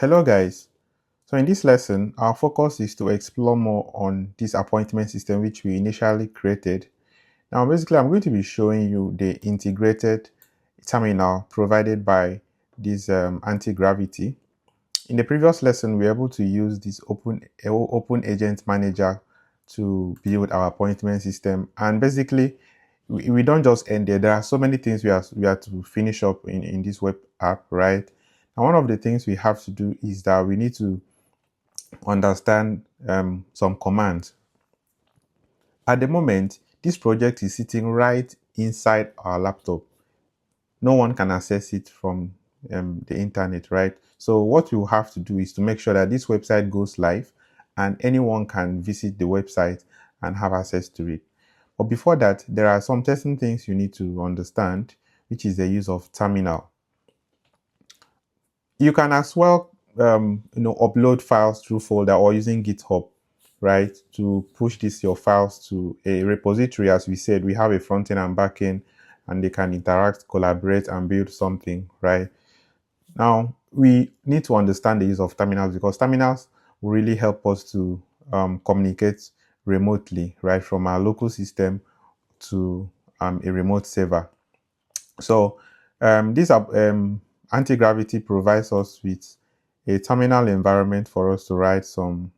Hello guys. So in this lesson, our focus is to explore more on this appointment system which we initially created. Now basically I'm going to be showing you the integrated terminal provided by this anti-gravity. In the previous lesson, we were able to use this open agent manager to build our appointment system, and basically we don't just end there. There are so many things we have to finish up in this web app, right? And one of the things we have to do is that we need to understand some commands. At the moment, this project is sitting right inside our laptop. No one can access it from the internet, right? So what you have to do is to make sure that this website goes live and anyone can visit the website and have access to it. But before that, there are some testing things you need to understand, which is the use of terminal. You can as well upload files through folder or using GitHub, right, to push your files to a repository. As we said, we have a front end and back end, and they can interact, collaborate, and build something, right? Now, we need to understand the use of terminals because terminals will really help us to communicate remotely, right, from our local system to a remote server. So this anti-gravity provides us with a terminal environment for us to write some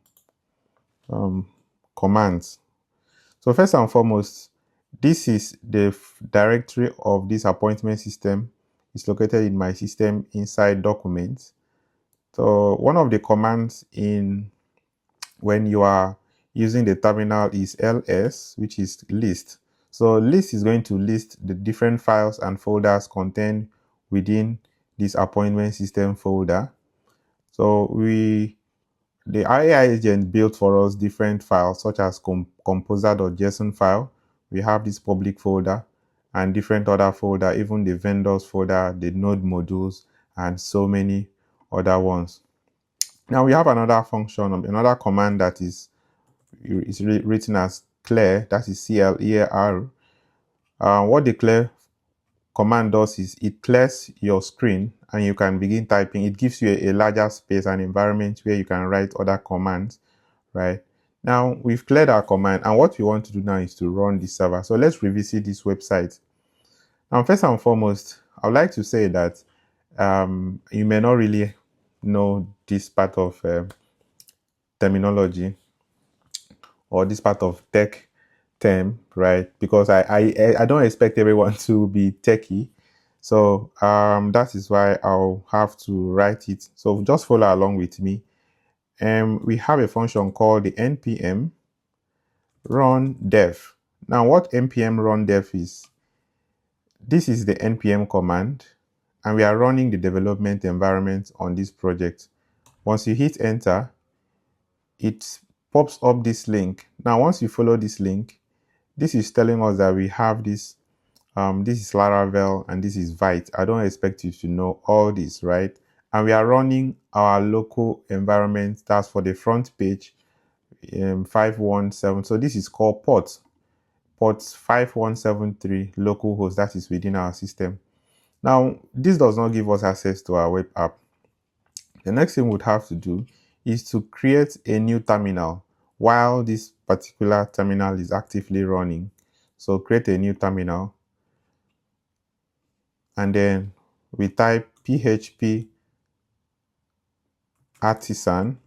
commands. So first and foremost, this is the directory of this appointment system. It's located in my system inside documents. So one of the commands when you are using the terminal is ls, which is list. So list is going to list the different files and folders contained within this appointment system folder. So the AI agent built for us different files such as composer.json file. We have this public folder and different other folder, even the vendors folder, the node modules, and so many other ones. Now we have another function, another command that is written as clear, that is CLEAR. What the clear command does is it clears your screen and you can begin typing. It gives you a larger space and environment where you can write other commands, right? Now we've cleared our command, and what we want to do now is to run the server. So let's revisit this website. Now, first and foremost, I would like to say that you may not really know this part of terminology or this part of tech term, right? Because I don't expect everyone to be techie. So that is why I'll have to write it. So just follow along with me. We have a function called the npm run dev. Now what npm run dev is, this is the npm command, and we are running the development environment on this project. Once you hit enter, it pops up this link. Now once you follow this link, this is telling us that we have this is Laravel and this is Vite. I don't expect you to know all this, right? And we are running our local environment. That's for the front page, 517. So this is called port 5173 localhost. That is within our system. Now, this does not give us access to our web app. The next thing we'd have to do is to create a new terminal while this particular terminal is actively running. So create a new terminal, and then we type php artisan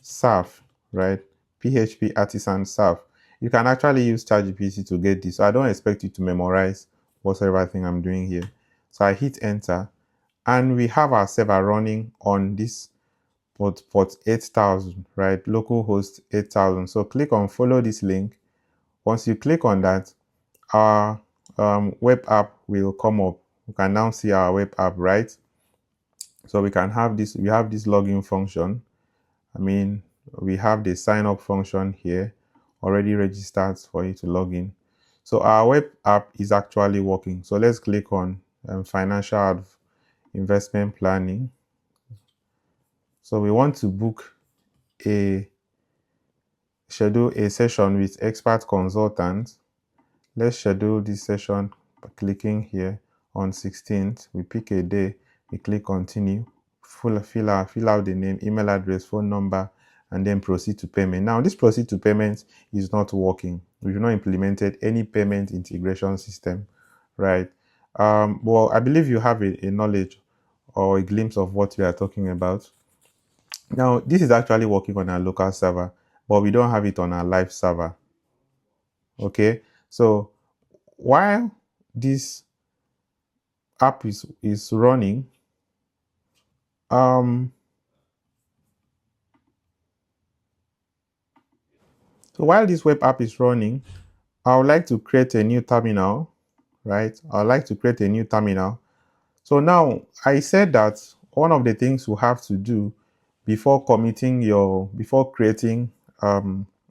serve, right? php artisan serve. You can actually use ChatGPT to get this. So I don't expect you to memorize whatever thing I'm doing here. So I hit enter, and we have our server running on this port 8000, right? Localhost 8000. So click on follow this link. Once you click on that, our web app will come up. You can now see our web app, right? So we can have this, we have this login function. We have the sign up function here already registered for you to log in. So our web app is actually working. So let's click on financial investment planning. So we want to schedule a session with expert consultants. Let's schedule this session by clicking here on 16th. We pick a day, we click continue, fill out the name, email address, phone number, and then proceed to payment. Now, this proceed to payment is not working. We've not implemented any payment integration system, right? Well, I believe you have a knowledge or a glimpse of what we are talking about. Now, this is actually working on our local server, but we don't have it on our live server. Okay, so while this app is running, so while this web app is running, I would like to create a new terminal, right? I would like to create a new terminal. So now I said that one of the things you have to do before creating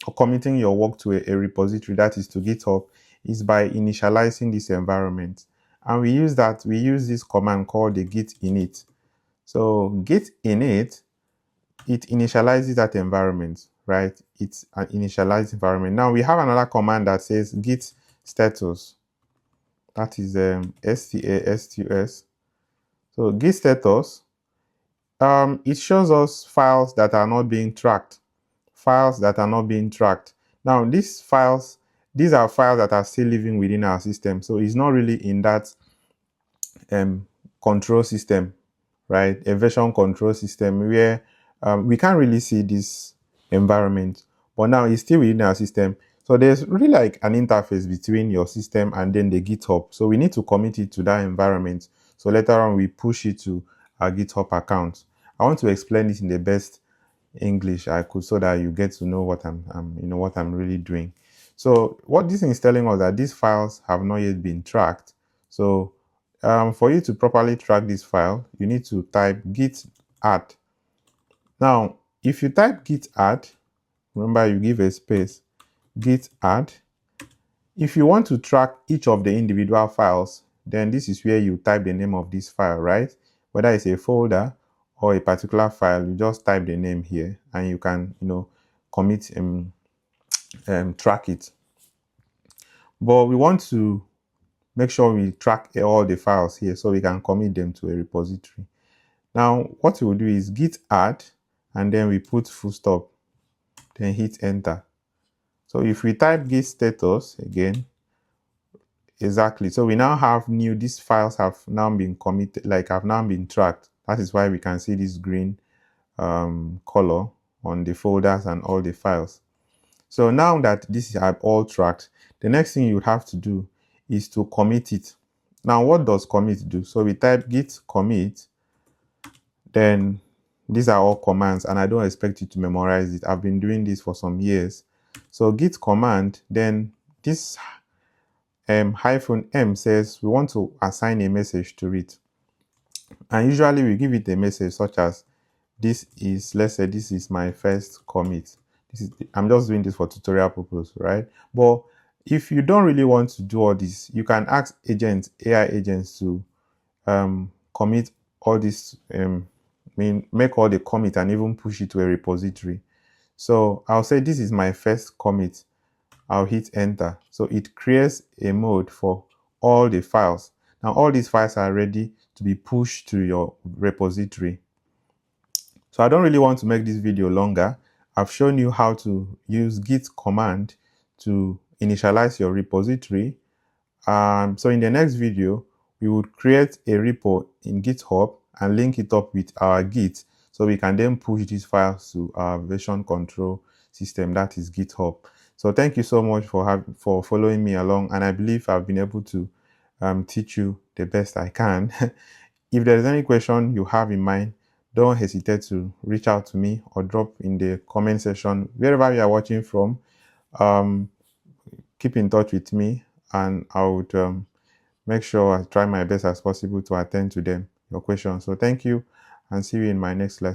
or committing your work to a repository, that is to GitHub, is by initializing this environment. And we use this command called the git init. So git init, it initializes that environment, right? It's an initialized environment. Now we have another command that says git status. That is status. So git status, it shows us files that are not being tracked. Files that are not being tracked. Now these are files that are still living within our system. So it's not really in that control system, right? A version control system where we can't really see this environment, but now it's still within our system. So there's really like an interface between your system and then the GitHub. So we need to commit it to that environment. So later on we push it to our GitHub account. I want to explain this in the best English I could so that you get to know what I'm really doing. So what this is telling us that these files have not yet been tracked. So for you to properly track this file, you need to type git add. Now, if you type git add, remember you give a space, git add. If you want to track each of the individual files, then this is where you type the name of this file, right? Whether it's a folder or a particular file, you just type the name here and you can, commit track it. But we want to make sure we track all the files here so we can commit them to a repository. Now, what we will do is git add, and then we put full stop, then hit enter. So if we type git status again, exactly. So we now have these files have now been committed, like have now been tracked. That is why we can see this green color on the folders and all the files. So now that this is all tracked, the next thing you would have to do is to commit it. Now, what does commit do? So we type git commit, then these are all commands, and I don't expect you to memorize it. I've been doing this for some years. So git command, then this -m says we want to assign a message to it. And usually we give it a message such as, let's say this is my first commit. I'm just doing this for tutorial purpose, right? But if you don't really want to do all this, you can ask AI agents to commit all this, make all the commit and even push it to a repository. So I'll say this is my first commit. I'll hit enter. So it creates a mode for all the files. Now all these files are ready to be pushed to your repository. So I don't really want to make this video longer. I've shown you how to use git command to initialize your repository. So in the next video, we would create a repo in GitHub and link it up with our Git so we can then push these files to our version control system, that is GitHub. So thank you so much for following me along, and I believe I've been able to teach you the best I can. If there is any question you have in mind, don't hesitate to reach out to me or drop in the comment section wherever you are watching from. Keep in touch with me, and I would make sure I try my best as possible to attend to your questions. So thank you, and see you in my next lesson.